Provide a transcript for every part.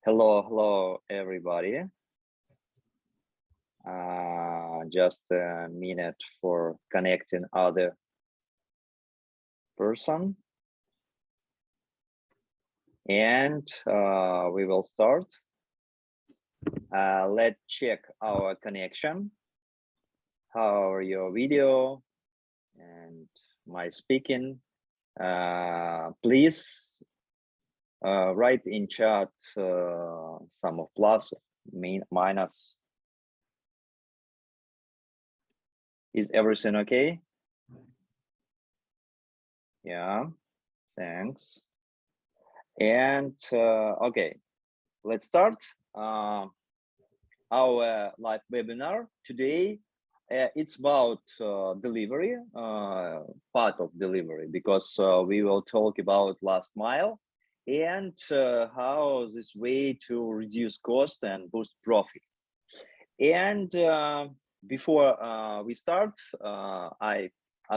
Hello, everybody. Just a minute for connecting other person. And we will start. Let's check our connection. How are your video and my speaking? Please write in chat some of plus, minus. Is everything okay? Yeah, thanks. And okay, let's start our live webinar today. It's about delivery, part of delivery, because we will talk about last mile and how this way to reduce cost and boost profit. And before we start, I'd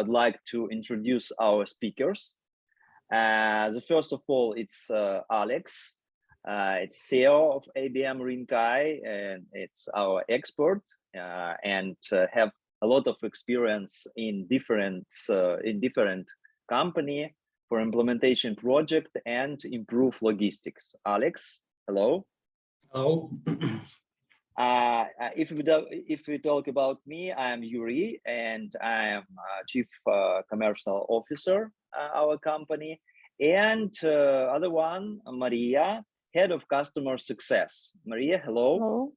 like to introduce our speakers. The first of all, it's Alex. It's CEO of ABM Rinkai, and it's our expert and have a lot of experience in different company for implementation project and improve logistics. Alex, hello. Hello. If we talk about me, I'm Yuri, and I'm Chief Commercial Officer our company, and other one, Maria, Head of Customer Success. Maria, hello. Hello.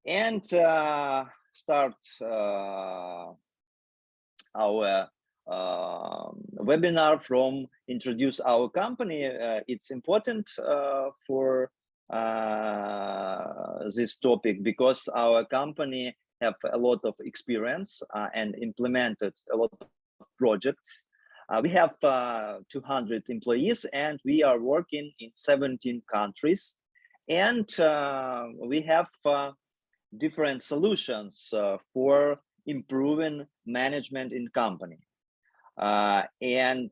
And start our webinar from introduce our company. It's important for this topic because our company have a lot of experience and implemented a lot of projects. We have 200 employees and we are working in 17 countries, and we have different solutions for improving management in company. And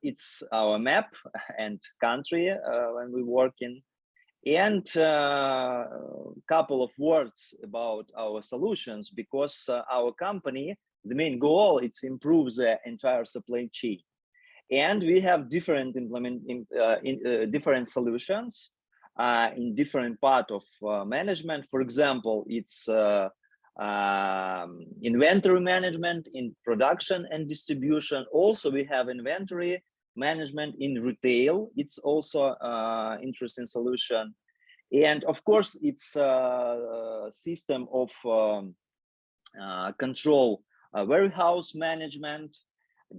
it's our map and country when we work in. And couple of words about our solutions, because our company, the main goal, it's improve the entire supply chain, and we have different different solutions in different part of management. For example, it's inventory management in production and distribution. Also, we have inventory management in retail. It's also interesting solution. And of course, it's a system of control warehouse management,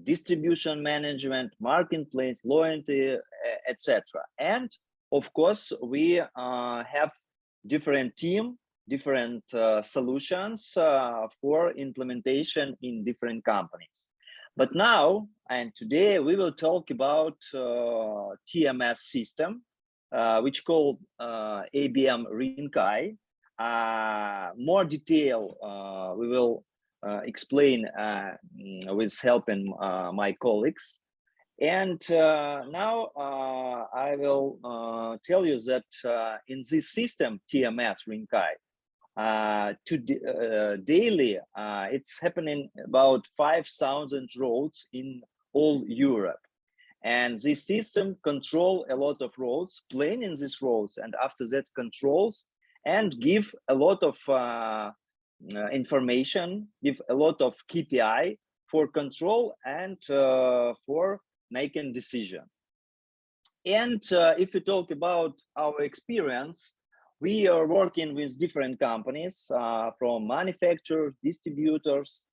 distribution management, marketplace, loyalty, etc. And of course, we have different team, different solutions for implementation in different companies. But now, and today, we will talk about TMS system, which called ABM Rinkai. More detail we will explain with helping my colleagues. And now I will tell you that in this system, TMS Rinkai, daily, it's happening about 5,000 roads in all Europe. And this system control a lot of roads, planning these roads, and after that controls and give a lot of information, give a lot of KPI for control and for making decision. And if we talk about our experience, we are working with different companies from manufacturers, distributors,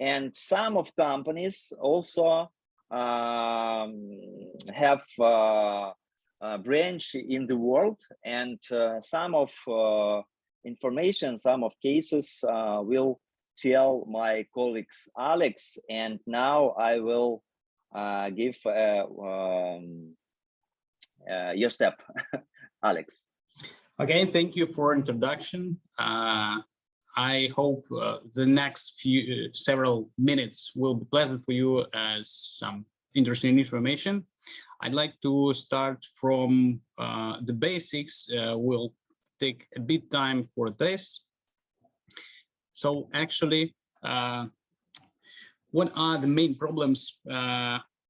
and some of companies also have a branch in the world, and some of information, some of cases will tell my colleagues Alex, and now I will give your step, Alex. Okay, thank you for introduction. I hope the next several minutes will be pleasant for you as some interesting information. I'd like to start from the basics. We'll take a bit time for this. So actually, what are the main problems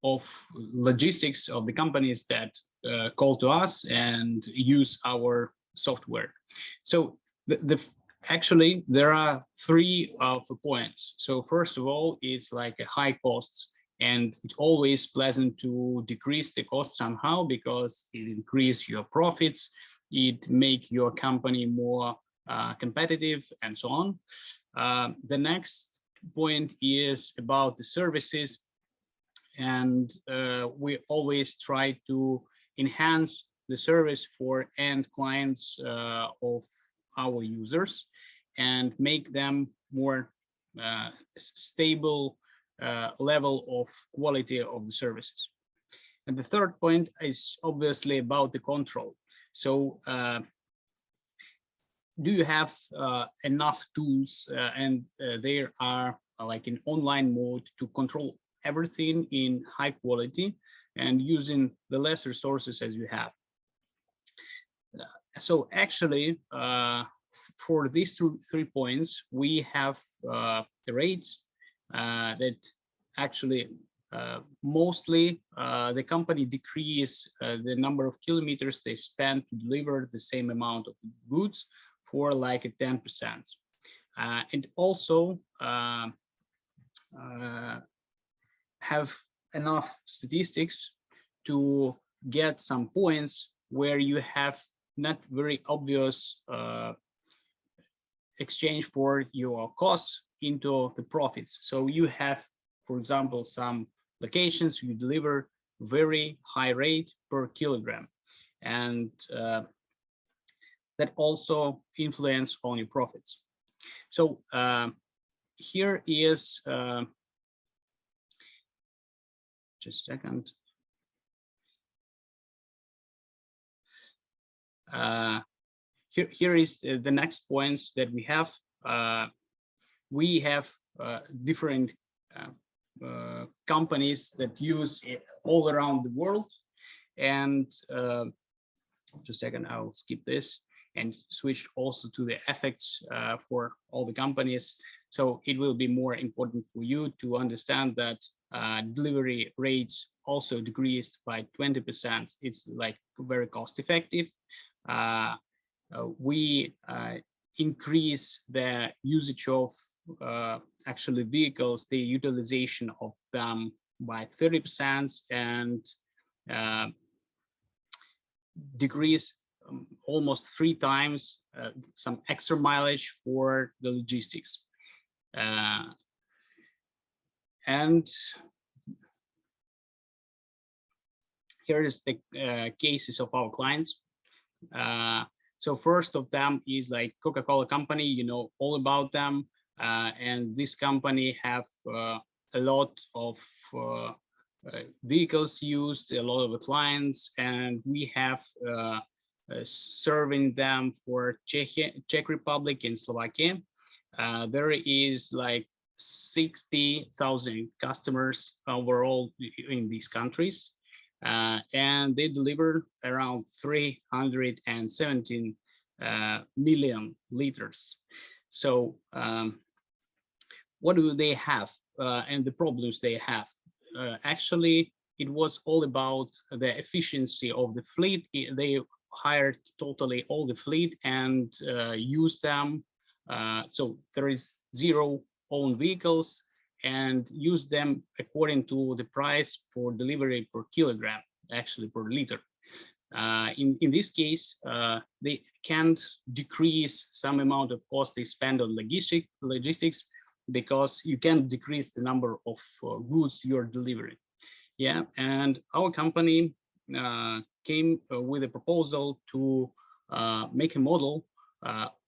of logistics of the companies that call to us and use our software? So actually there are three of the points. So first of all, it's like a high costs, and it's always pleasant to decrease the cost somehow because it increases your profits, it make your company more competitive, and so on. The next point is about the services, and we always try to enhance the service for end clients of our users and make them more stable level of quality of the services. And the third point is obviously about the control. So do you have enough tools and there are like in online mode to control everything in high quality and using the less resources as you have? So actually, for these three points, we have the rates that actually mostly the company decrease the number of kilometers they spend to deliver the same amount of goods for like a 10%. And also have enough statistics to get some points where you have not very obvious exchange for your costs into the profits. So you have, for example, some locations you deliver very high rate per kilogram, and that also influence on your profits. So here is just a second. Here is the next points that we have. We have different companies that use it all around the world, and just a second, I'll skip this and switch also to the effects for all the companies. So it will be more important for you to understand that delivery rates also decreased by 20%. It's like very cost effective. We increase the usage of actually vehicles, the utilization of them by 30%, and decrease almost 3 times some extra mileage for the logistics. And here is the cases of our clients. So first of them is like Coca-Cola company, you know all about them. And this company have a lot of vehicles used, a lot of clients, and we have serving them for Czech Republic and Slovakia. There is like 60,000 customers overall in these countries. And they deliver around 317 million liters. So what do they have and the problems they have? Actually, it was all about the efficiency of the fleet. They hired totally all the fleet and used them. So there is 0 own vehicles, and use them according to the price for delivery per kilogram, actually per liter. In this case, they can't decrease some amount of cost they spend on logistics because you can't decrease the number of goods you're delivering. Yeah, and our company came with a proposal to make a model.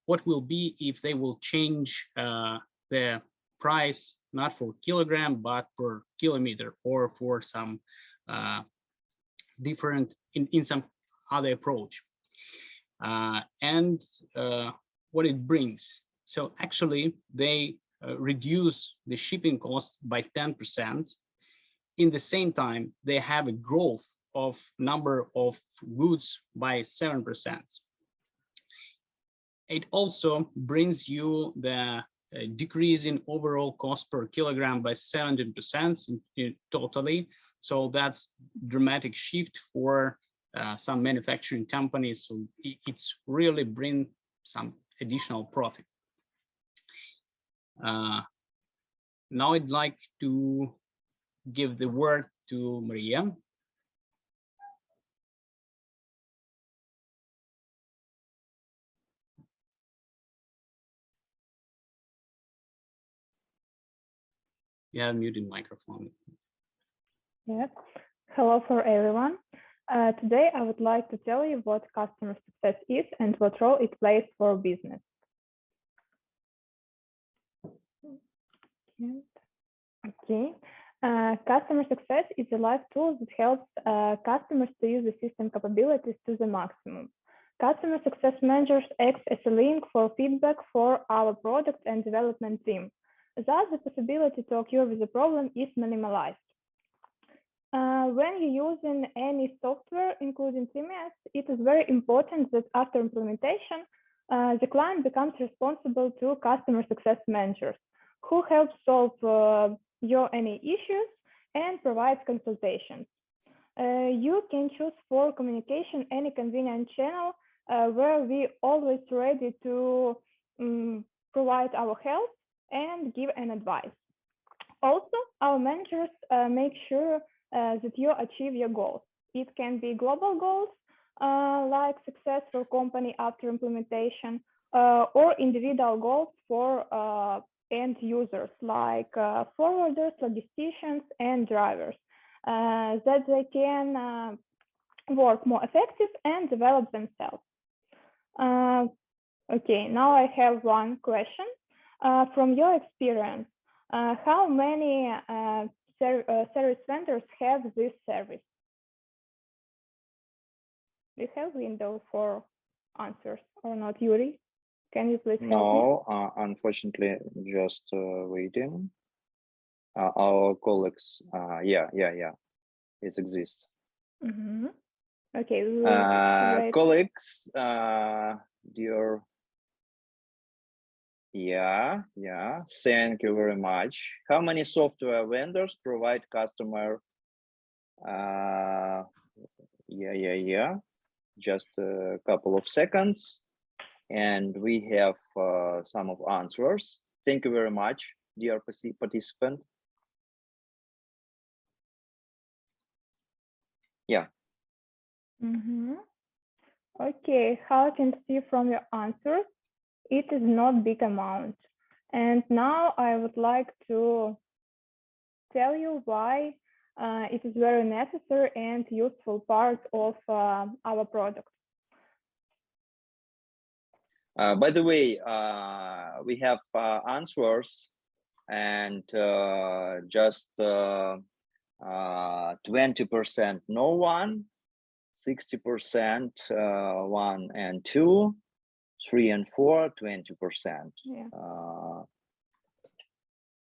What will be if they will change the price not for kilogram but per kilometer, or for some different in some other approach, and what it brings. So actually they reduce the shipping costs by 10%. In the same time, they have a growth of number of goods by 7%. It also brings you the decrease in overall cost per kilogram by 17% totally. So that's dramatic shift for some manufacturing companies. So it's really bring some additional profit. Now I'd like to give the word to Maria. You have muted microphone. Yes. Hello for everyone. Today I would like to tell you what customer success is and what role it plays for business. Okay. Customer success is a live tool that helps customers to use the system capabilities to the maximum. Customer success managers act as a link for feedback for our product and development team. Thus, the possibility to occur with the problem is minimalized. When you're using any software, including TMS, it is very important that after implementation, the client becomes responsible to customer success managers who help solve your any issues and provide consultations. You can choose for communication any convenient channel where we always ready to provide our help and give an advice. Also, our managers make sure that you achieve your goals. It can be global goals like success for company after implementation or individual goals for end users like forwarders, logisticians, and drivers that they can work more effective and develop themselves. Okay, now I have one question. From your experience, how many service vendors have this service? Do you have window for answers or not, Yuri? Can you please help me? No, unfortunately, just waiting. Our colleagues, yeah, it exists. Mm-hmm. Okay, we will colleagues, dear. Yeah, thank you very much. How many software vendors provide customer? Yeah. Just a couple of seconds. And we have some of answers. Thank you very much, dear participant. Yeah. Mm-hmm. Okay, how I can see from your answers, it is not big amount. And now I would like to tell you why it is very necessary and useful part of our product. By the way, we have answers and just 20% no one, 60% 1 and 2, 3 and 4, 20%. Yeah.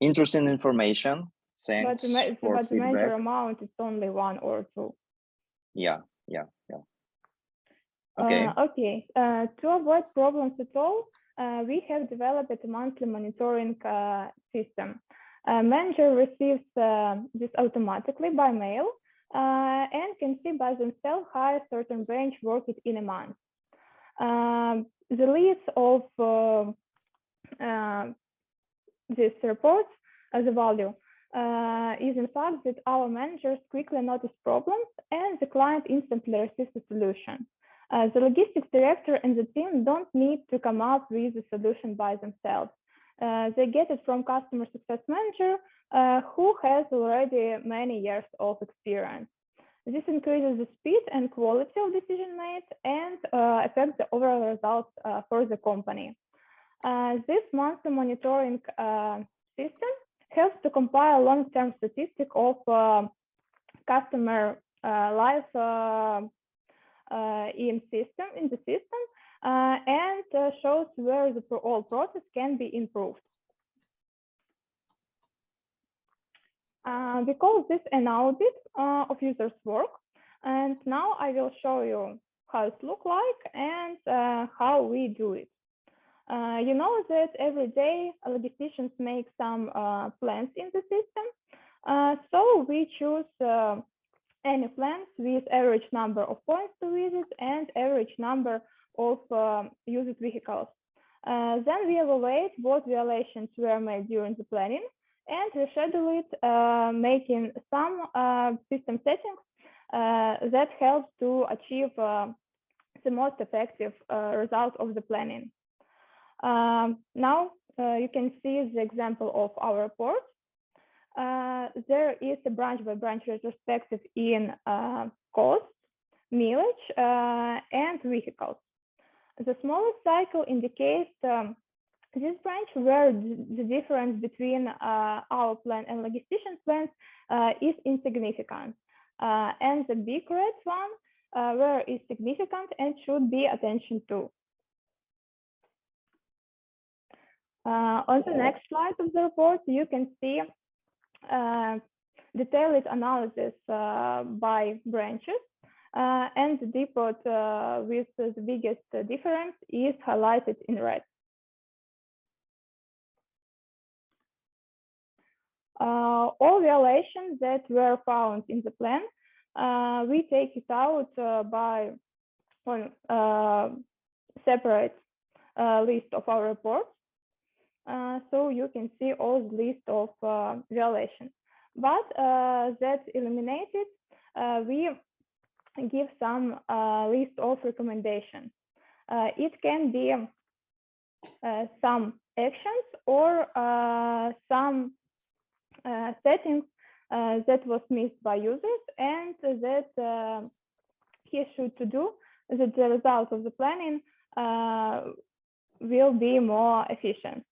Interesting information. Thanks for but the feedback. major amount is only 1 or 2. Yeah. Okay. Okay. To avoid problems at all, we have developed a monthly monitoring system. Manager receives this automatically by mail and can see by themselves how a certain branch worked in a month. The list of these reports as a value is in fact that our managers quickly notice problems and the client instantly receives a solution. The logistics director and the team don't need to come up with a solution by themselves. They get it from customer success manager who has already many years of experience. This increases the speed and quality of decision made and affects the overall results for the company. This monthly monitoring system helps to compile long-term statistic of customer life in the system and shows where the whole process can be improved. We call this an audit of users' work. And now I will show you how it looks like and how we do it. You know that every day logisticians make some plans in the system. So we choose any plans with average number of points to visit and average number of used vehicles. Then we evaluate what violations were made during the planning and reschedule it, making some system settings that help to achieve the most effective result of the planning. Now you can see the example of our report. There is a branch-by-branch retrospective in cost, mileage, and vehicles. The smallest cycle indicates this branch where the difference between our plan and logistician plans is insignificant. And the big red one where is significant and should be attention to. On the next slide of the report, you can see detailed analysis by branches, and the depot with the biggest difference is highlighted in red. All violations that were found in the plan, we take it out by separate list of our reports. So you can see all the list of violations. But that eliminated, we give some list of recommendations. It can be some actions or some settings that was missed by users and that he should to do that the result of the planning will be more efficient.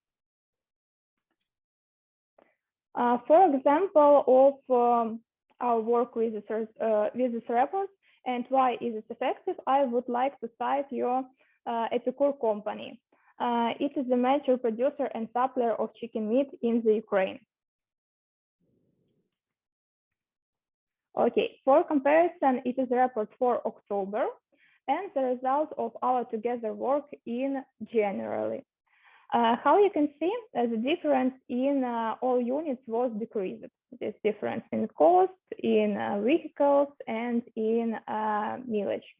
For example of our work with this report and why is it effective, I would like to cite your Epicure company. It is a major producer and supplier of chicken meat in the Ukraine. Okay, for comparison, it is a report for October and the result of our together work in January. How you can see, the difference in all units was decreased. This difference in cost, in vehicles, and in mileage.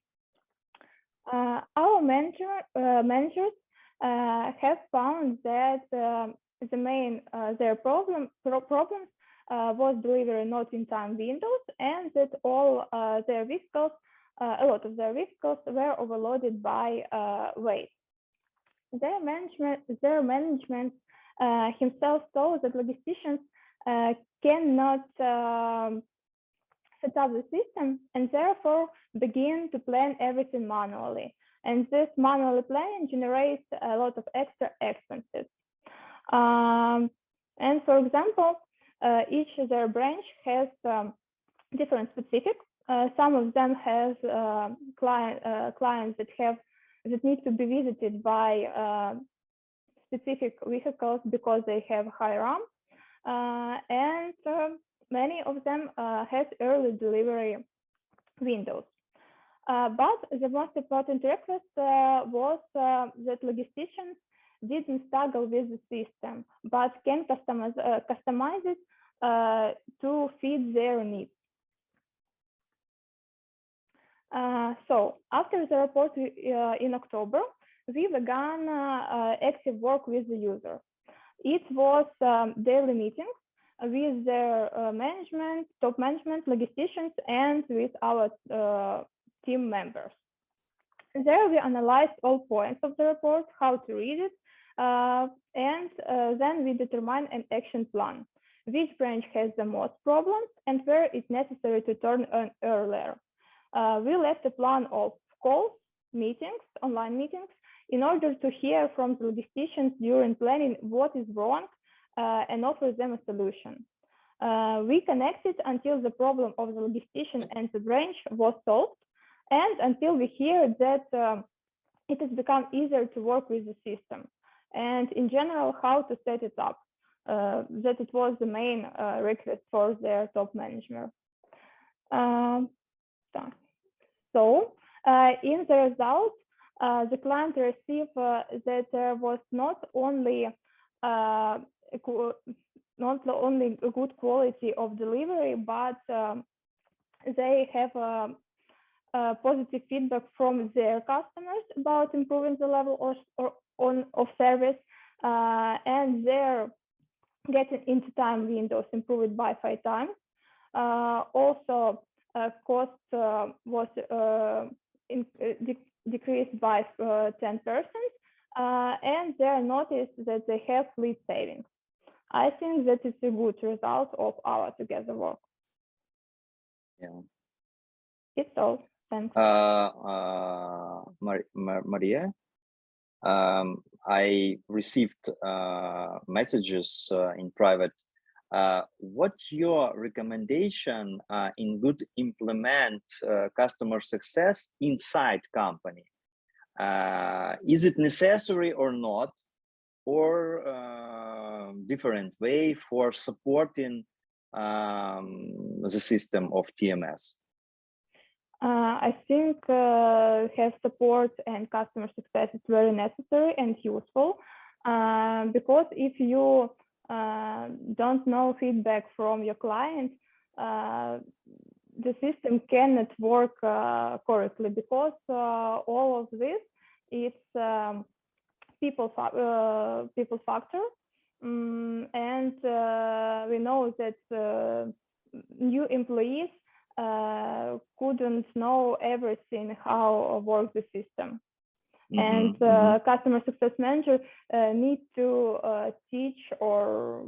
Our managers have found that the main their problems was delivery not in time windows, and that all their vehicles, a lot of their vehicles were overloaded by weight. Their management himself saw that logisticians cannot set up the system and therefore begin to plan everything manually. And this manual planning generates a lot of extra expenses. And for example, each of their branch has different specifics. Some of them have clients that need to be visited by specific vehicles because they have high RAM, and many of them have early delivery windows. But the most important request was that logisticians didn't struggle with the system, but can customize it to fit their needs. So after the report in October, we began active work with the user. It was daily meetings with their management, top management, logisticians, and with our team members. There we analyzed all points of the report, how to read it, and then we determine an action plan. Which branch has the most problems and where it's necessary to turn on earlier. We left a plan of calls, meetings, online meetings, in order to hear from the logisticians during planning what is wrong and offer them a solution. We connected until the problem of the logistician and the branch was solved, and until we hear that it has become easier to work with the system, and in general, how to set it up. That it was the main request for their top management. So in the result, the client received that there was not only a good quality of delivery, but they have positive feedback from their customers about improving the level of service, and their getting into time windows improved by 5 times. Also, cost was decreased by 10%, and they noticed that they have fleet savings. I think that it's a good result of our together work. Yeah. It's all. Thanks. Maria, I received messages in private. What's your recommendation in good implement customer success inside company? Is it necessary or not, or different way for supporting the system of TMS? I think have support and customer success is very necessary and useful, because if you don't know feedback from your client, the system cannot work correctly, because all of this is people factor, and we know that new employees couldn't know everything how works the system. And customer success manager need to teach or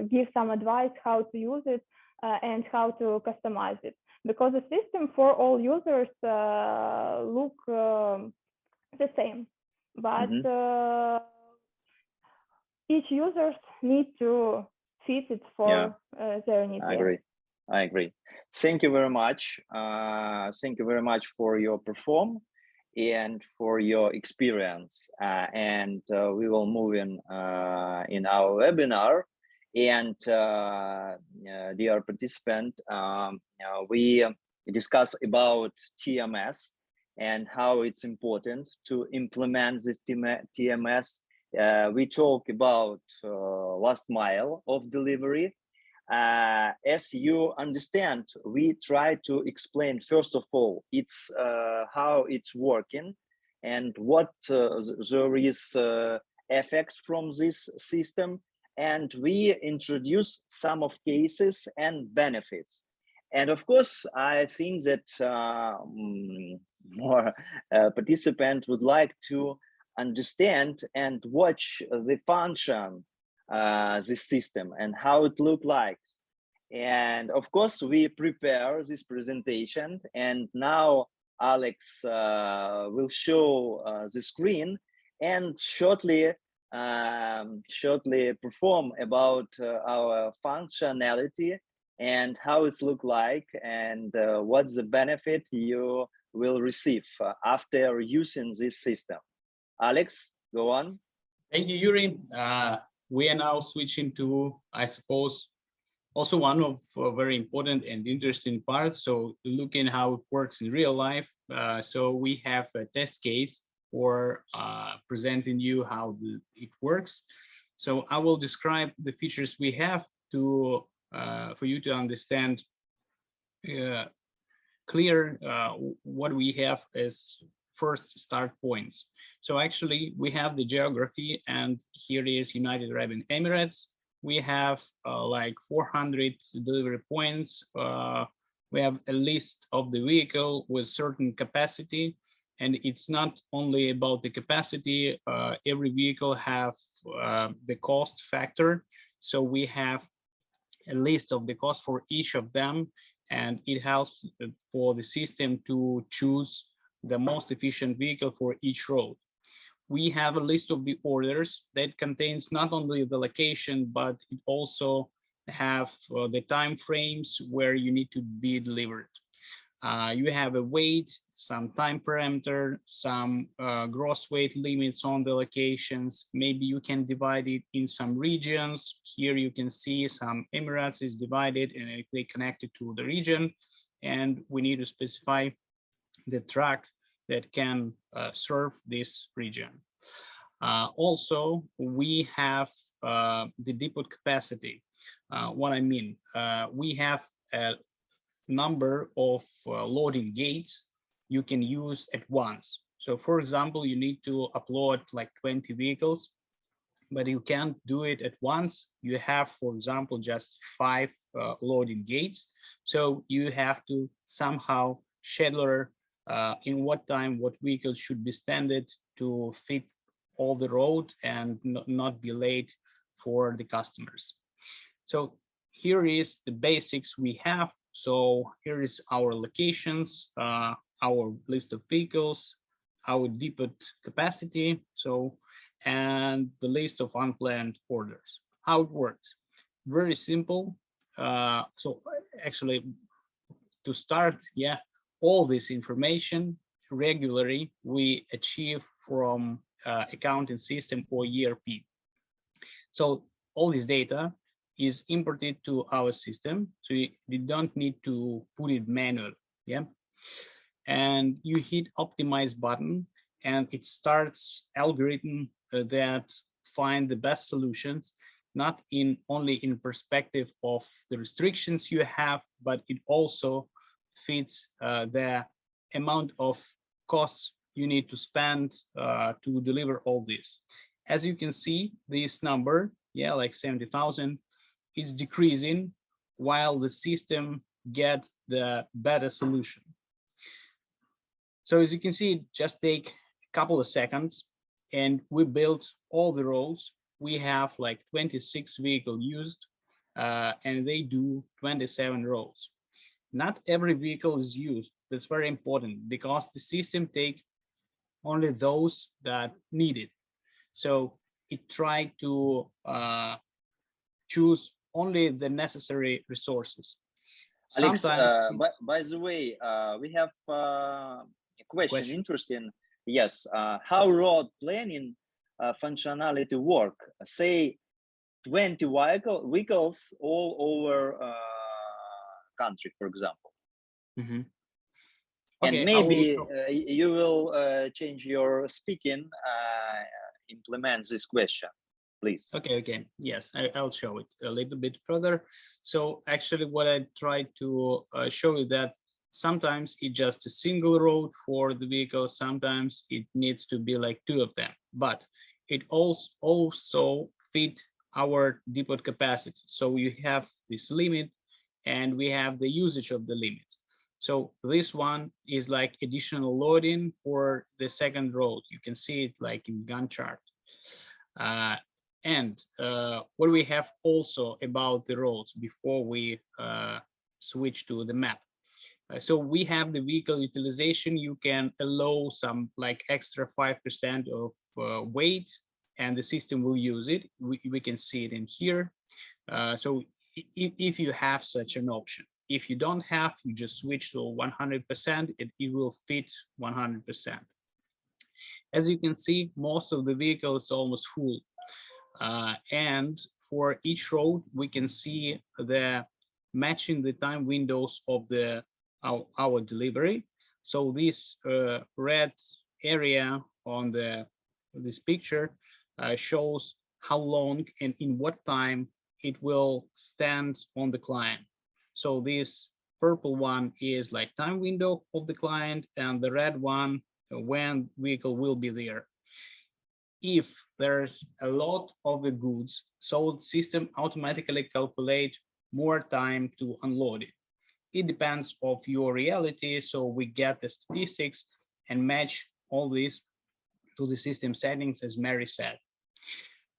give some advice how to use it and how to customize it, because the system for all users look the same, but each user needs to fit it for their needs. I agree. Thank you very much. Thank you very much for your perform and for your experience. And we will move in our webinar. And dear participant, we discuss about TMS and how it's important to implement this TMS. We talk about last mile of delivery. As you understand, we try to explain, first of all, it's how it's working and what there is effects from this system, and we introduce some of cases and benefits. And of course, I think that more participants would like to understand and watch the function this system and how it looks like. And of course, we prepare this presentation, and now Alex will show the screen and shortly perform about our functionality and how it looks like, and what's the benefit you will receive after using this system. Alex, go on. Thank you, Yuri. We are now switching to, I suppose, also one of very important and interesting parts. So looking how it works in real life. So we have a test case for presenting you how it works. So I will describe the features we have to for you to understand clear what we have as first start points. So actually we have the geography, and here is United Arab Emirates. We have like 400 delivery points. We have a list of the vehicle with certain capacity, and it's not only about the capacity. Every vehicle have the cost factor. So we have a list of the cost for each of them, and it helps for the system to choose the most efficient vehicle for each road. We have a list of the orders that contains not only the location, but it also have the time frames where you need to be delivered. You have a weight, some time parameter, some gross weight limits on the locations. Maybe you can divide it in some regions. Here you can see some Emirates is divided and they connected to the region. and we need to specify the track that can serve this region. Also, we have the depot capacity. What I mean, we have a number of loading gates you can use at once. So for example, you need to upload like 20 vehicles, but you can't do it at once. You have, for example, just 5 loading gates. So you have to somehow schedule in what time what vehicles should be standard to fit all the road and not be late for the customers. So here is the basics we have. So here is our locations, our list of vehicles, our depot capacity, so, and the list of unplanned orders. How it works? Very simple. So actually, to start, yeah, all this information regularly we achieve from accounting system or ERP. So all this data is imported to our system, so you don't need to put it manually. Yeah, and you hit optimize button, and it starts algorithm that find the best solutions, not in only in perspective of the restrictions you have, but it also fits the amount of costs you need to spend to deliver all this. As you can see, this number, yeah, like 70,000, is decreasing while the system gets the better solution. So as you can see, it just take a couple of seconds and we built all the roads. We have like 26 vehicles used and they do 27 roads. Not every vehicle is used. That's very important because the system take only those that need it. So it tried to choose only the necessary resources. Alex, Sometimes, by the way, we have a question. Interesting. Yes, how road planning functionality work? Say 20 vehicles all over country, for example. mm-hmm. Okay, and maybe you will change your speaking, implement this question, please. Okay. Yes, I'll show it a little bit further. So actually what I tried to show you that sometimes it's just a single road for the vehicle. Sometimes it needs to be like 2 of them, but it also fit our depot capacity. So you have this limit and we have the usage of the limits. So this one is like additional loading for the second road. You can see it like in Gantt chart. And what we have also about the roads before we switch to the map. So we have the vehicle utilization. You can allow some like extra 5% of weight and the system will use it. We can see it in here. So if you have such an option. If you don't have, you just switch to 100%, it will fit 100%. As you can see, most of the vehicle is almost full. And for each road, we can see the matching the time windows of our delivery. So this red area on this picture shows how long and in what time it will stand on the client. So this purple one is like time window of the client, and the red one when vehicle will be there. If there's a lot of the goods, so the system automatically calculate more time to unload it. It depends of your reality, so we get the statistics and match all this to the system settings, as Mary said.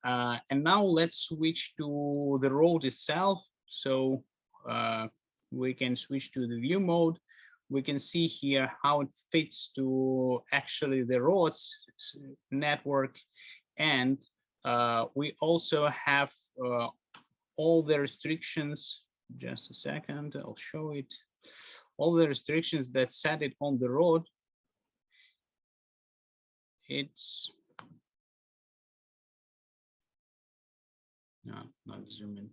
And now let's switch to the road itself. So we can switch to the view mode. We can see here how it fits to actually the roads network. And we also have all the restrictions. Just a second, I'll show it. All the restrictions that set it on the road. It's no, not zoom in.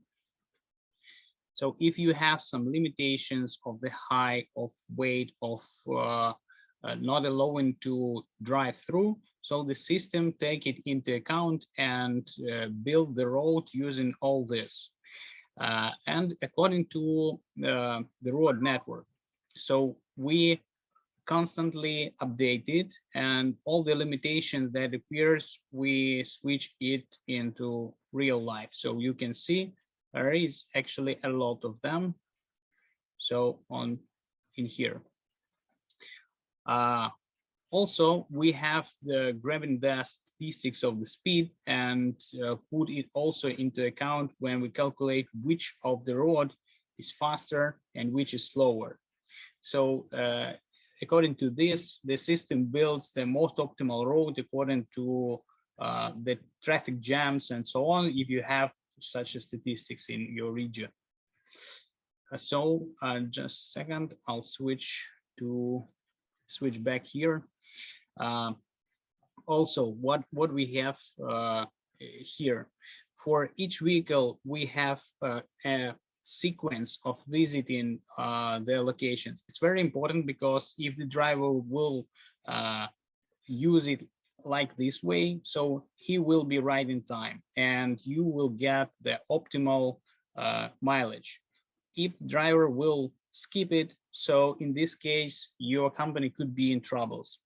So if you have some limitations of the height, of weight, of not allowing to drive through, so the system take it into account and build the road using all this. And according to the road network. So we constantly update it, and all the limitations that appears, we switch it into real life. So you can see there is actually a lot of them. So in here. Also, we have the grabbing the statistics of the speed and put it also into account when we calculate which of the road is faster and which is slower. So according to this, the system builds the most optimal road according to the traffic jams and so on, if you have such a statistics in your region. So just a second, I'll switch back here. Also, what we have here, for each vehicle, we have a sequence of visiting the locations. It's very important because if the driver will use it like this way, so he will be right in time and you will get the optimal mileage. If the driver will skip it, so in this case, your company could be in troubles.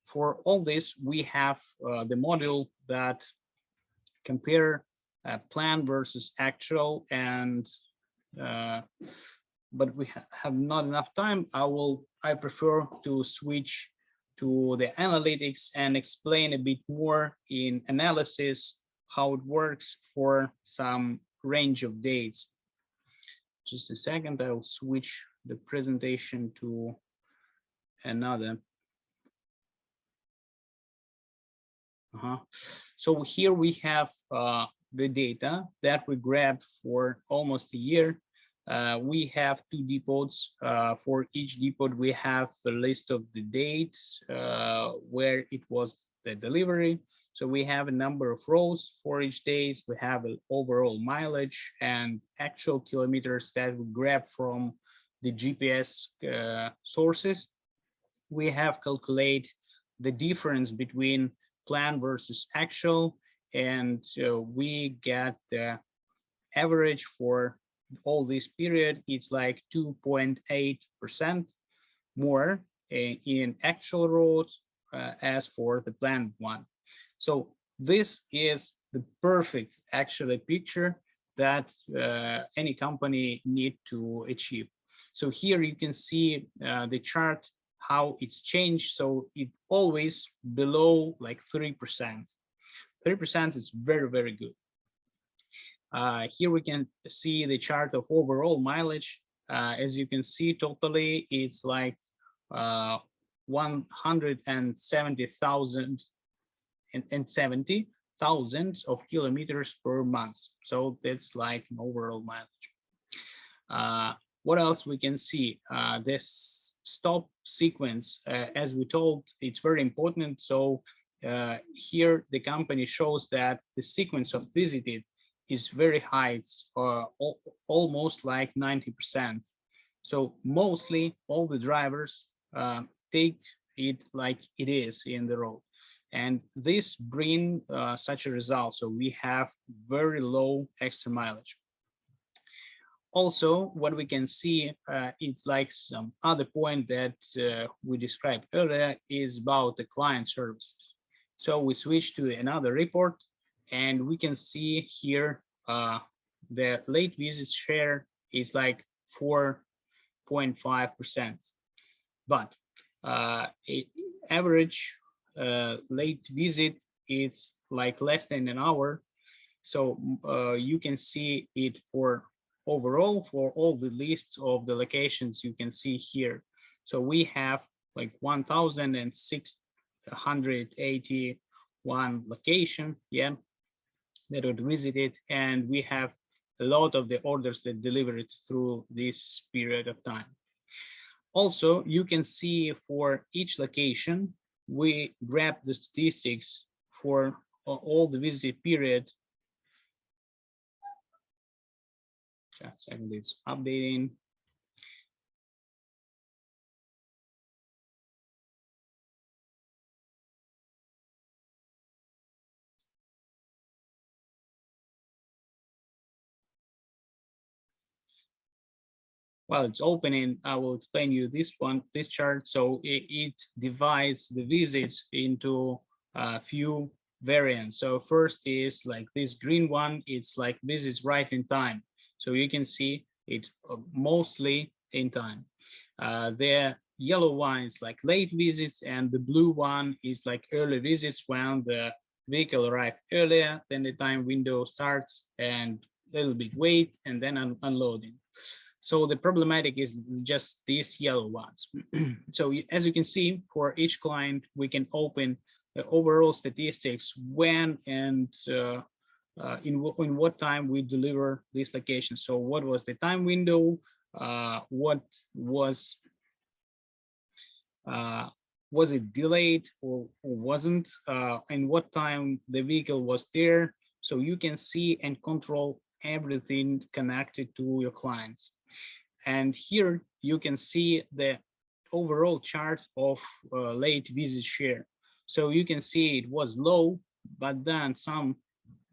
For all this, we have the module that compare plan versus actual, and but we have not enough time. I prefer to switch to the analytics and explain a bit more in analysis how it works for some range of dates. Just a second, I'll switch the presentation to another. So here we have the data that we grabbed for almost a year. We have 2 depots. For each depot, we have a list of the dates where it was the delivery. So we have a number of rows for each day. We have an overall mileage and actual kilometers that we grab from the GPS sources. We have calculated the difference between plan versus actual, and we get the average for all this period. It's like 2.8% more in actual roads as for the planned one. So this is the perfect actually picture that any company need to achieve. So here you can see the chart, how it's changed. So it always below like 3%. 3% is very, very good. Here we can see the chart of overall mileage. As you can see, totally it's like 170,000 and 70,000 of kilometers per month. So that's like an overall mileage. What else we can see? This stop sequence, as we told, it's very important. So here the company shows that the sequence of visited is very high. It's almost like 90%. So mostly all the drivers take it like it is in the road. And this bring such a result. So we have very low extra mileage. Also, what we can see, it's like some other point that we described earlier is about the client services. So we switch to another report, and we can see here the late visits share is like 4.5%, but average late visit is like less than an hour. So you can see it for overall for all the lists of the locations you can see here. So we have like 1,681 location, yeah, that were visited, and we have a lot of the orders that delivered through this period of time. Also, you can see for each location, we grab the statistics for all the visited period. Just a second, it's updating. Well, it's opening. I will explain you this chart. So it divides the visits into a few variants. So first is like this green one, it's like visits right in time. So you can see it's mostly in time. The yellow one is like late visits, and the blue one is like early visits when the vehicle arrived earlier than the time window starts, and a little bit wait and then unloading. So the problematic is just these yellow ones. So as you can see, for each client, we can open the overall statistics when and in what time we deliver this location. So what was the time window? What was it delayed or wasn't? And what time the vehicle was there? So you can see and control everything connected to your clients. And here you can see the overall chart of late visit share. So you can see it was low, but then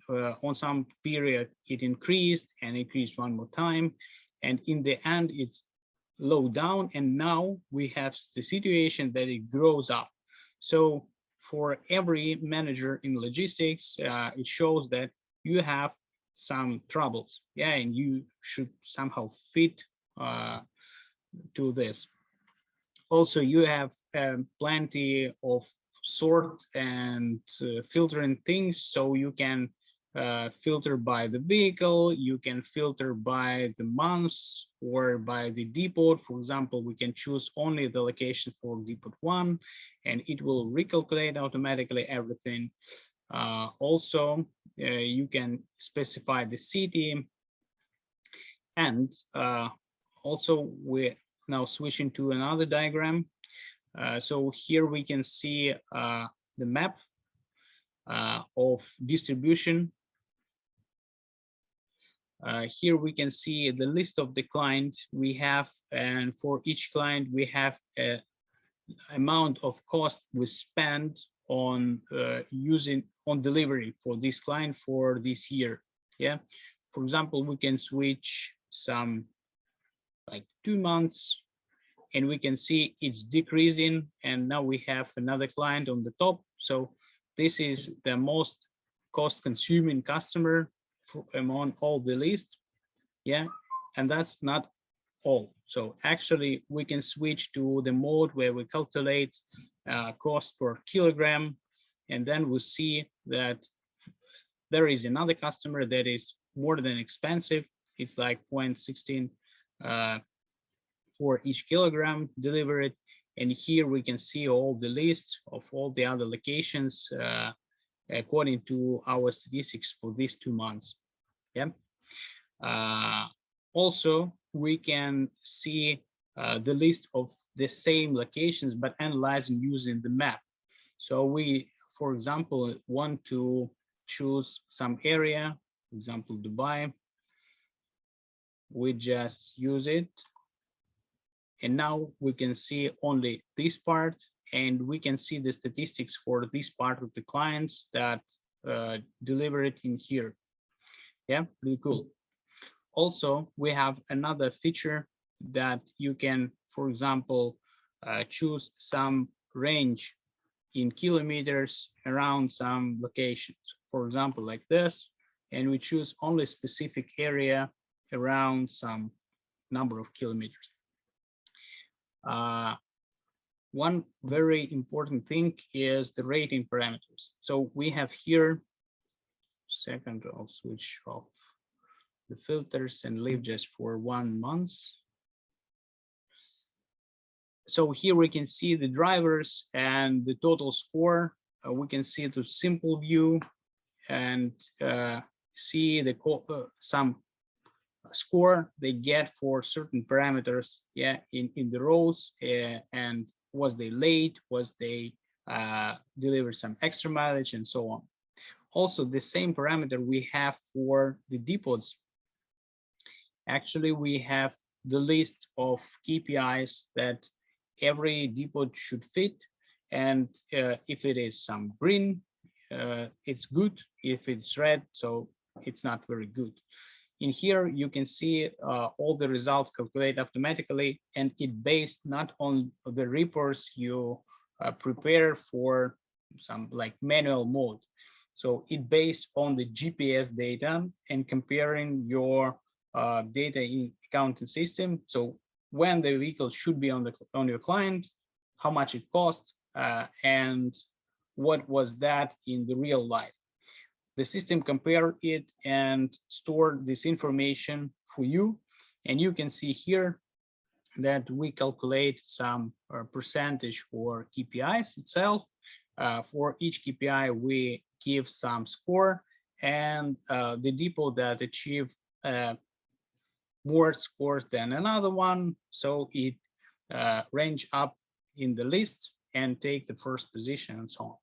on some period it increased and increased one more time. And in the end, it's low down. And now we have the situation that it grows up. So for every manager in logistics, it shows that you have some troubles. Yeah, and you should somehow fit to this. Also, you have plenty of sort and filtering things, so you can filter by the vehicle, you can filter by the months or by the depot. For example, we can choose only the location for depot 1, and it will recalculate automatically everything. Also, you can specify the city, and also we're now switching to another diagram. So here we can see the map of distribution. Here we can see the list of the client we have, and for each client we have a amount of cost we spend on on delivery for this client for this year. Yeah, for example, we can switch some like 2 months, and we can see it's decreasing, and now we have another client on the top. So this is the most cost consuming customer among all the list. Yeah, and that's not all. So actually we can switch to the mode where we calculate cost per kilogram, and then we see that there is another customer that is more than expensive. It's like 0.16 for each kilogram delivered. And here we can see all the lists of all the other locations according to our statistics for these 2 months. Yeah. Also, we can see the list of the same locations, but analyzing using the map. So we, for example, want to choose some area, for example, Dubai. We just use it. And now we can see only this part, and we can see the statistics for this part of the clients that deliver it in here. Yeah, really cool. Also, we have another feature that you can, for example, choose some range in kilometers around some locations, for example, like this, and we choose only specific area around some number of kilometers. One very important thing is the rating parameters. So we have here, second, I'll switch off the filters and leave just for 1 month. So here we can see the drivers and the total score. We can see the simple view and see the some score they get for certain parameters, yeah, in the roads, and was they late, was they delivered some extra mileage, and so on. Also, the same parameter we have for the depots, Actually, we have the list of KPIs that every depot should fit. And if it is some green, it's good. If it's red, so it's not very good. In here, you can see all the results calculated automatically, and it based not on the reports you prepare for some like manual mode. So it based on the GPS data and comparing your data in accounting system. So when the vehicle should be on your client, how much it costs, and what was that in the real life. The system compare it and store this information for you. And you can see here that we calculate some percentage for KPIs itself. For each KPI, we give some score, and the depot that achieve more scores than another one, so it range up in the list and take the first position and so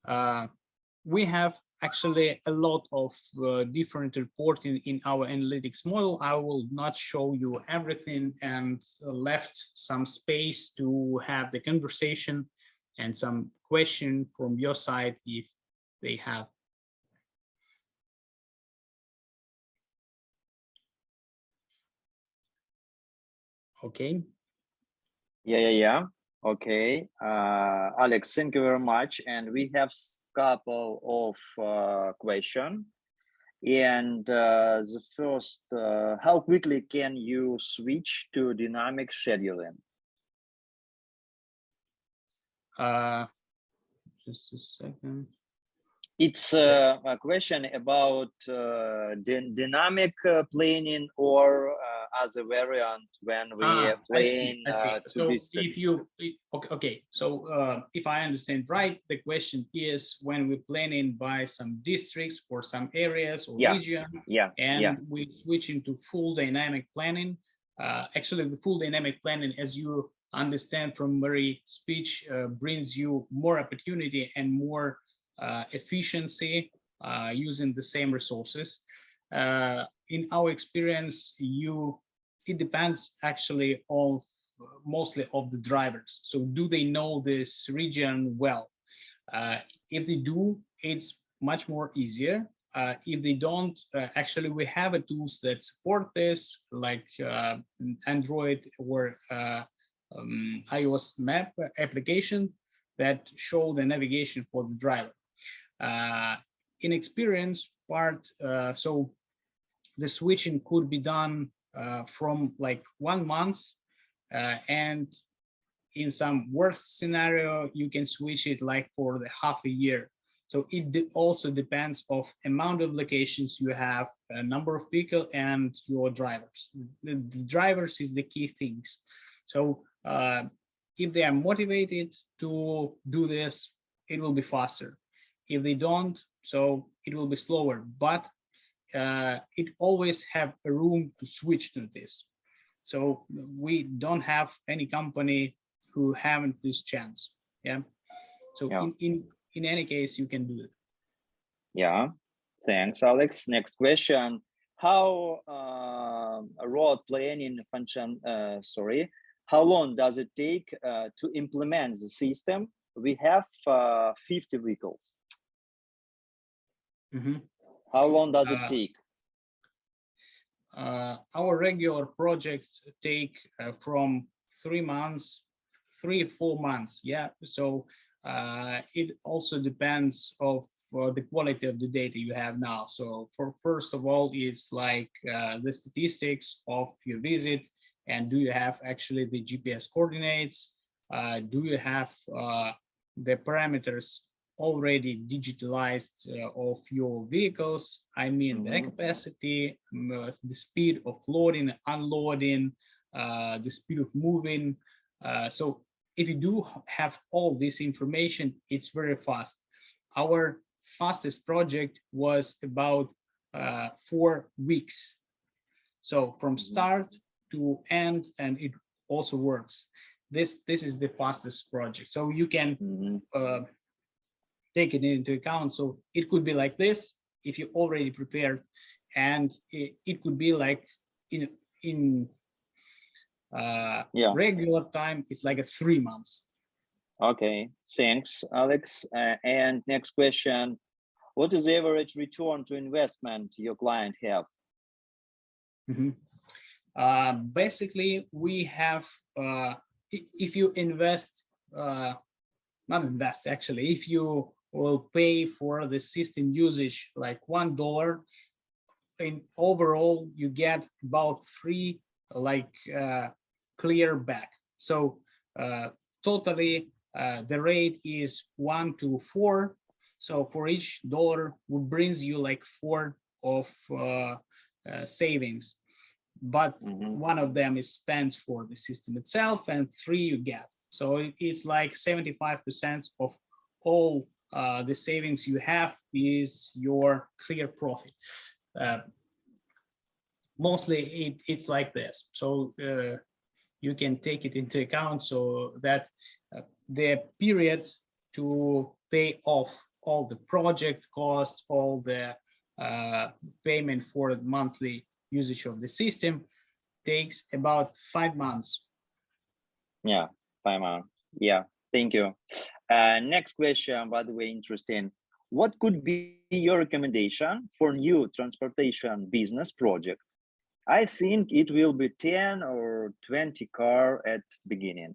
on. We have actually a lot of different reporting in our analytics model. I will not show you everything, and left some space to have the conversation and some question from your side if they have. Okay. Yeah. Okay. Alex, thank you very much. And we have couple of questions. And the first, how quickly can you switch to dynamic scheduling? Just a second. It's a question about dynamic planning or as a variant when we plan I see. So district. if you okay, so if I understand right, the question is when we're planning by some districts for some areas or region, and we switch into full dynamic planning. Actually, the full dynamic planning, as you understand from Mary's speech, brings you more opportunity and more efficiency using the same resources. In our experience, it depends actually of mostly of the drivers. So do they know this region well? If they do, it's much more easier. If they don't, actually we have tools that support this, like Android or iOS map application that show the navigation for the driver. In experience part, so the switching could be done from like 1 month, and in some worst scenario, you can switch it like for the half a year. So it also depends of amount of locations you have, number of people, and your drivers. The drivers is the key things. So if they are motivated to do this, it will be faster. If they don't, so it will be slower. But it always have a room to switch to this. So we don't have any company who haven't this chance. Yeah. So in any case, you can do it. Yeah. Thanks, Alex. Next question. How road planning function, how long does it take to implement the system? We have 50 vehicles. Mm-hmm. How long does it take? Our regular projects take from 3 months, 3-4 months. Yeah. So it also depends of the quality of the data you have now. So first of all, it's like the statistics of your visit, and do you have actually the GPS coordinates? Do you have the parameters already digitalized of your vehicles? I mean, the capacity, the speed of loading, unloading, the speed of moving. So if you do have all this information, it's very fast. Our fastest project was about 4 weeks. So from start to end, and it also works. This is the fastest project. So you can take it into account. So it could be like this if you already prepared, and it could be like in regular time, it's like a 3 months. Okay, thanks, Alex. And next question: what is the average return to investment your client have? Basically, we have if you invest, not invest actually, if you will pay for the system usage like $1, in overall you get about 3 like clear back. So totally the rate is 1 to 4. So for each dollar would brings you like 4 of savings, but one of them is spent for the system itself and 3 you get. So it's like 75% of all the savings you have is your clear profit. Mostly it's like this. So you can take it into account so that the period to pay off all the project costs, all the payment for the monthly usage of the system takes about 5 months. Yeah, 5 months. Yeah, thank you. Next question, by the way, interesting. What could be your recommendation for new transportation business project? I think it will be 10 or 20 car at beginning.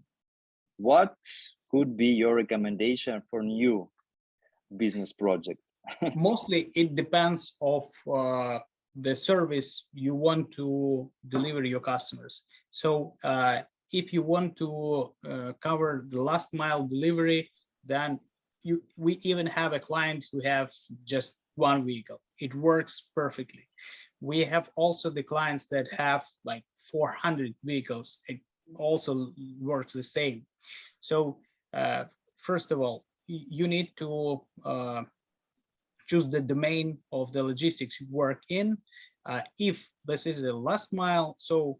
What could be your recommendation for new business project? Mostly it depends of the service you want to deliver your customers. So if you want to cover the last mile delivery, then we even have a client who have just 1 vehicle. It works perfectly. We have also the clients that have like 400 vehicles. It also works the same. So first of all, you need to choose the domain of the logistics you work in. If this is the last mile, so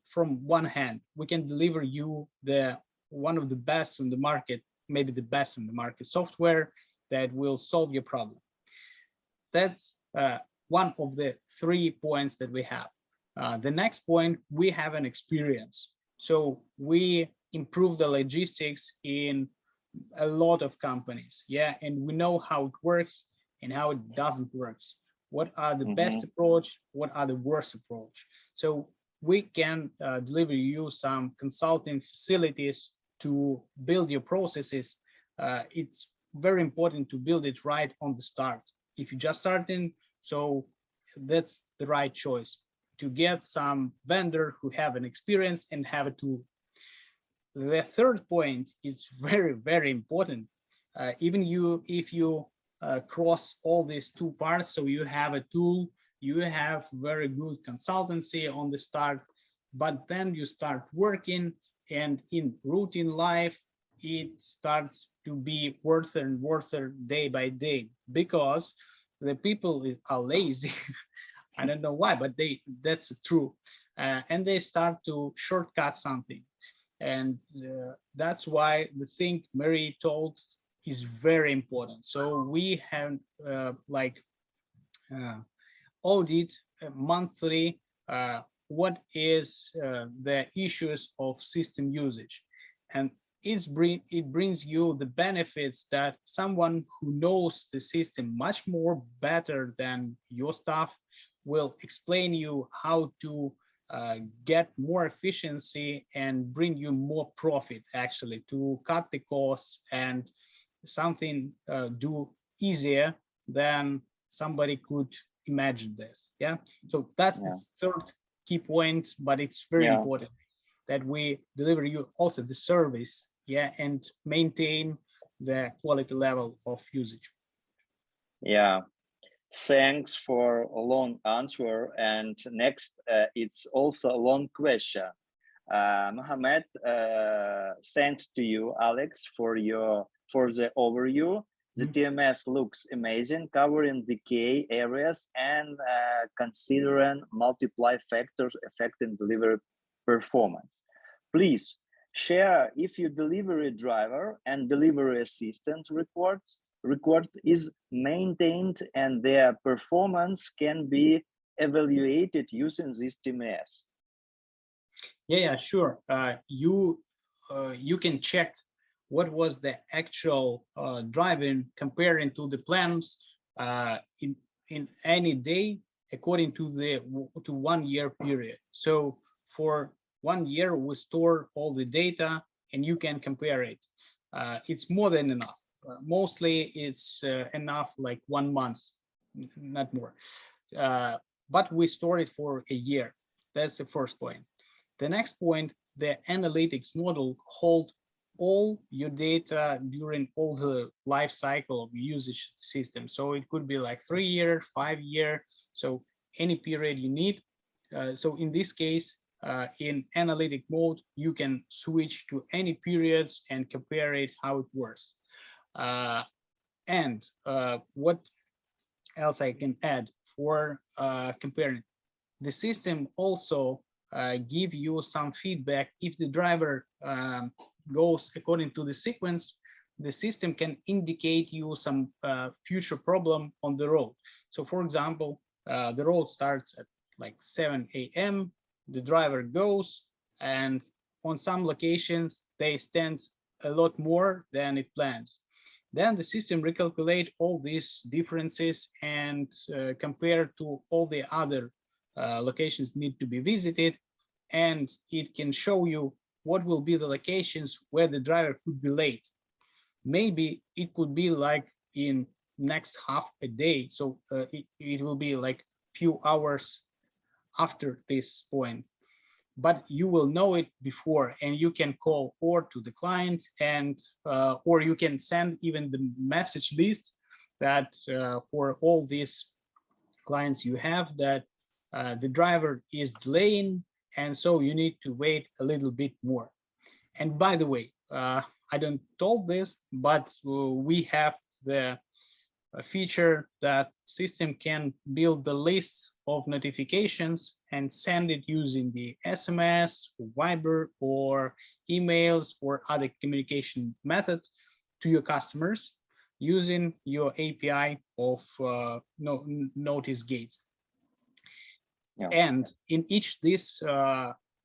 from one hand, we can deliver you the one of the best on the market, maybe the best on the market software that will solve your problem. That's one of the 3 points that we have. The next point, we have an experience. So we improve the logistics in a lot of companies, and we know how it works and how it doesn't work. What are the best approach? What are the worst approach? So we can deliver you some consulting facilities to build your processes. It's very important to build it right on the start. If you're just starting, so that's the right choice, to get some vendor who have an experience and have a tool. The third point is very, very important. Even if you cross all these 2 parts, so you have a tool, you have very good consultancy on the start, but then you start working, and in routine life, it starts to be worse and worse day by day, because the people are lazy. I don't know why, but that's true. And they start to shortcut something. And that's why the thing Mary told is very important. So we have audit monthly what is the issues of system usage, and it brings you the benefits that someone who knows the system much more better than your staff will explain you how to get more efficiency and bring you more profit, actually, to cut the costs and something do easier than somebody could imagine this. So that's the third key point, but it's very important that we deliver you also the service, and maintain the quality level of usage. Thanks for a long answer. And next, it's also a long question. Mohammed, thanks to you, Alex, for the overview. The TMS looks amazing, covering the key areas and considering multiple factors affecting delivery performance. Please share if your delivery driver and delivery assistant record is maintained and their performance can be evaluated using this TMS? Yeah, sure. You can check what was the actual driving comparing to the plans in any day according to the 1 year period. So for 1 year we store all the data and you can compare it. It's more than enough. Mostly it's enough like 1 month, not more. But we store it for a year. That's the first point. The next point, the analytics model hold all your data during all the life cycle of usage system. So it could be like 3 year, 5 year, so any period you need. So in this case, in analytic mode, you can switch to any periods and compare it how it works. And what else I can add for comparing? The system also give you some feedback. If the driver goes according to the sequence, the system can indicate you some future problem on the road. So for example, the road starts at like 7 a.m. The driver goes, and on some locations they stand a lot more than it plans. Then the system recalculate all these differences and compare to all the other locations need to be visited, and it can show you what will be the locations where the driver could be late. Maybe it could be like in next half a day, so it will be like few hours after this point, but you will know it before, and you can call or to the client and or you can send even the message list that for all these clients you have that the driver is delaying, and so you need to wait a little bit more. And by the way, I don't told this, but we have the feature that system can build the list of notifications and send it using the SMS, Viber, or emails or other communication method to your customers using your API of notice gates. Yeah. And in each these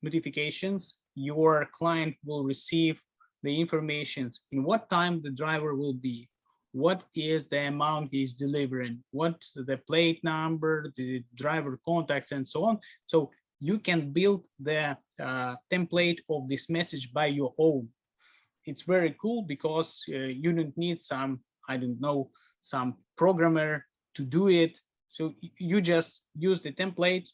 notifications, your client will receive the information in what time the driver will be, what is the amount he's delivering, what the plate number, the driver contacts, and so on. So you can build the template of this message by your own. It's very cool because you don't need some, I don't know, some programmer to do it. So you just use the template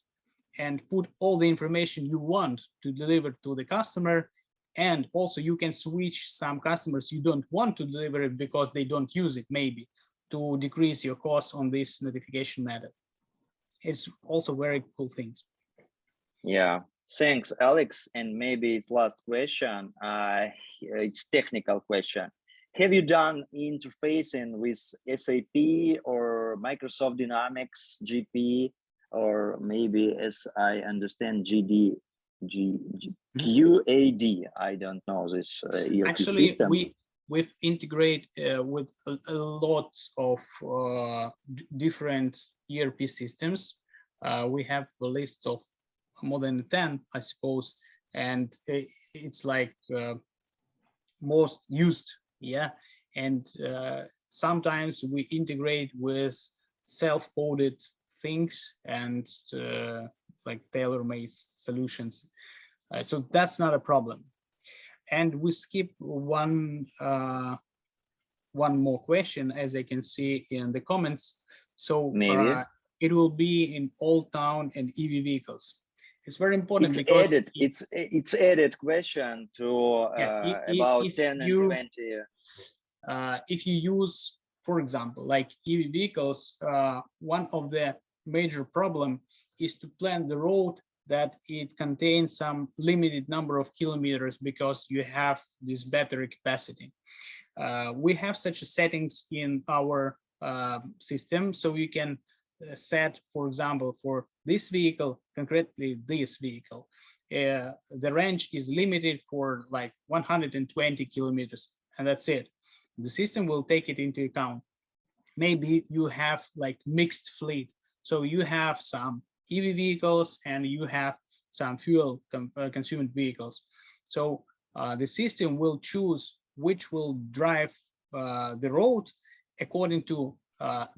and put all the information you want to deliver to the customer. And also you can switch some customers you don't want to deliver it because they don't use it, maybe, to decrease your costs on this notification method. It's also very cool things. Yeah, thanks, Alex. And maybe it's last question. It's technical question. Have you done interfacing with SAP or Microsoft Dynamics GP, or maybe, as I understand, QAD? I don't know this ERP Actually, system. we've integrate with a lot of different ERP systems. We have a list of more than 10, I suppose, and it's like most used, yeah. And sometimes we integrate with self-coded things and like tailor-made solutions. So that's not a problem. And we skip one more question, as I can see in the comments. So it will be in Old Town and EV vehicles. It's very important because it's added question to about 10 and 20. If you use, for example, like EV vehicles, one of the major problem is to plan the road that it contains some limited number of kilometers because you have this battery capacity. We have such settings in our system, so you can set, for example, for this vehicle, concretely this vehicle, the range is limited for like 120 kilometers, and that's it. The system will take it into account. Maybe you have like mixed fleet, so you have some EV vehicles and you have some fuel consumed vehicles. So the system will choose which will drive the road according to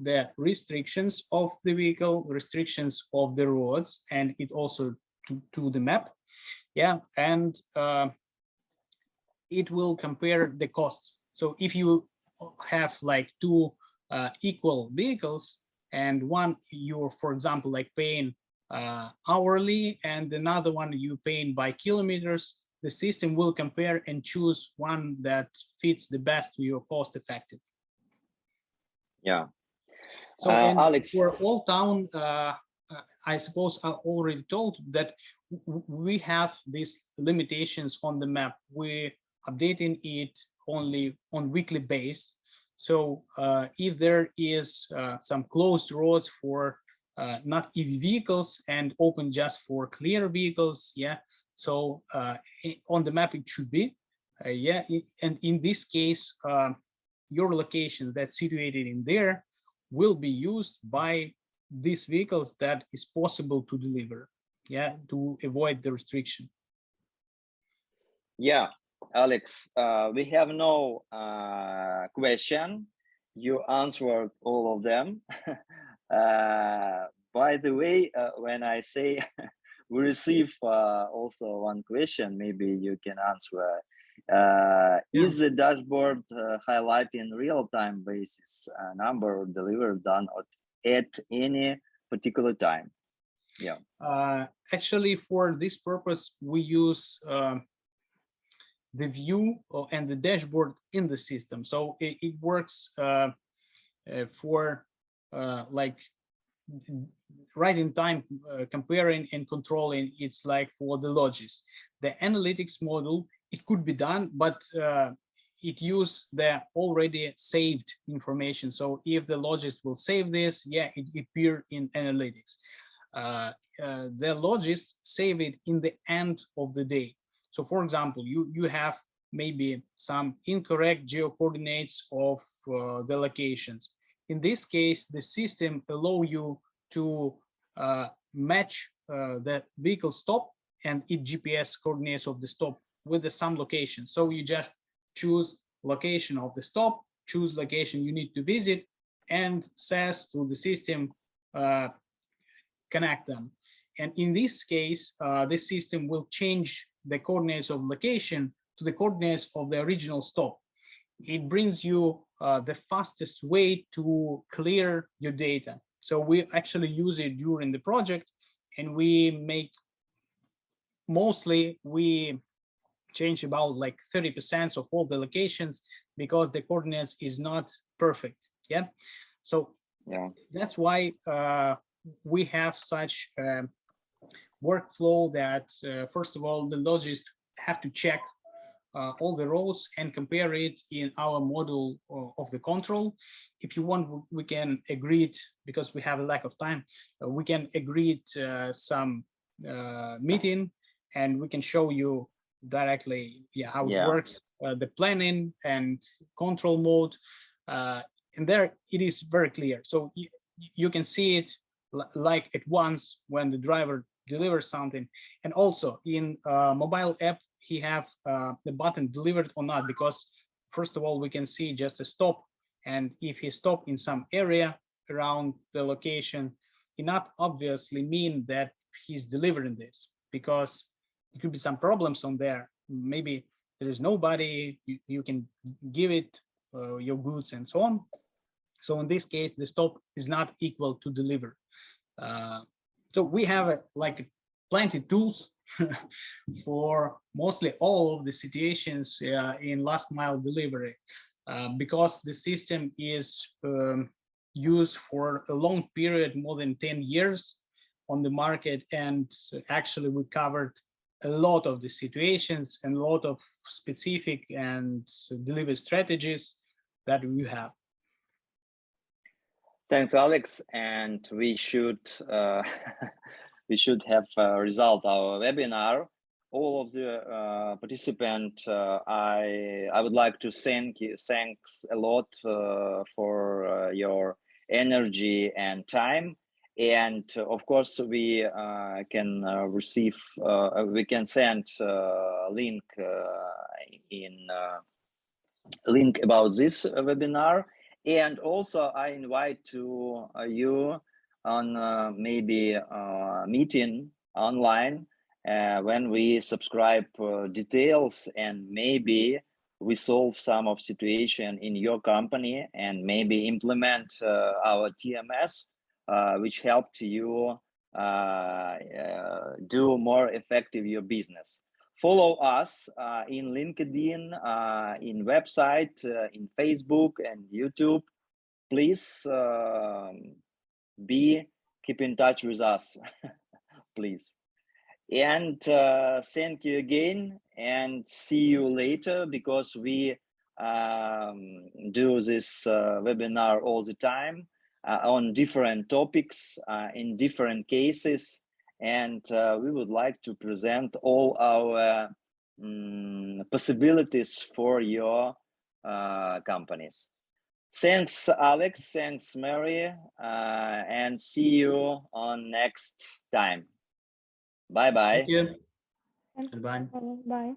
the restrictions of the vehicle, restrictions of the roads, and it also to the map. Yeah, and it will compare the costs. So if you have like two equal vehicles, and one you're, for example, like paying hourly, and another one you paying by kilometers, the system will compare and choose one that fits the best to your cost effective. Yeah. So and Alex, for all town, I suppose I already told that we have these limitations on the map. We're updating it only on weekly basis. So if there is some closed roads for not EV vehicles and open just for clear vehicles, yeah. So on the map it should be, yeah. And in this case, your location that's situated in there will be used by these vehicles that is possible to deliver, yeah, to avoid the restriction. Yeah, Alex, we have no question. You answered all of them. By the way, when I say we receive also one question, maybe you can answer. Is the dashboard highlighting real-time basis number delivered done at any particular time? Yeah. Actually, for this purpose, we use the view and the dashboard in the system. So it works for like right in time comparing and controlling. It's like for the logis. The analytics model, it could be done, but it use the already saved information. So if the logist will save this, yeah, it appear in analytics. The logist save it in the end of the day. So for example, you have maybe some incorrect geo coordinates of the locations. In this case, the system allow you to match the vehicle stop and its GPS coordinates of the stop with the some location. So you just choose location of the stop, choose location you need to visit, and says to the system, connect them. And in this case, the system will change the coordinates of location to the coordinates of the original stop. It brings you the fastest way to clear your data. So we actually use it during the project, and we make mostly we change about like 30% of all the locations because the coordinates is not perfect. Yeah. So yeah, that's why we have such workflow that first of all, the logists have to check all the roads and compare it in our model of the control. If you want, we can agree it, because we have a lack of time, we can agree some meeting, and we can show you directly how it works, the planning and control mode, and there it is very clear. So you can see it like at once when the driver delivers something. And also in mobile app, he have the button delivered or not, because first of all, we can see just a stop, and if he stop in some area around the location, it not obviously mean that he's delivering this, because it could be some problems on there. Maybe there is nobody, you can give it your goods and so on. So in this case, the stop is not equal to deliver. So we have like plenty tools for mostly all of the situations in last mile delivery, because the system is used for a long period, more than 10 years on the market, and actually we covered a lot of the situations and a lot of specific and delivery strategies that we have. Thanks, Alex. And we should we should have resolved our webinar. All of the participants, I would like to thanks a lot for your energy and time. And of course, we can receive, we can send link link about this webinar. And also I invite to you on maybe meeting online when we subscribe details, and maybe we solve some of situation in your company and maybe implement our TMS, which help to you do more effective your business. Follow us in LinkedIn, in website, in Facebook and YouTube. Please keep in touch with us, please. And thank you again, and see you later, because we do this webinar all the time on different topics, in different cases. And we would like to present all our possibilities for your companies. Thanks, Alex. Thanks, Mary. And see you on next time. Bye-bye. Thank you. Goodbye. Bye.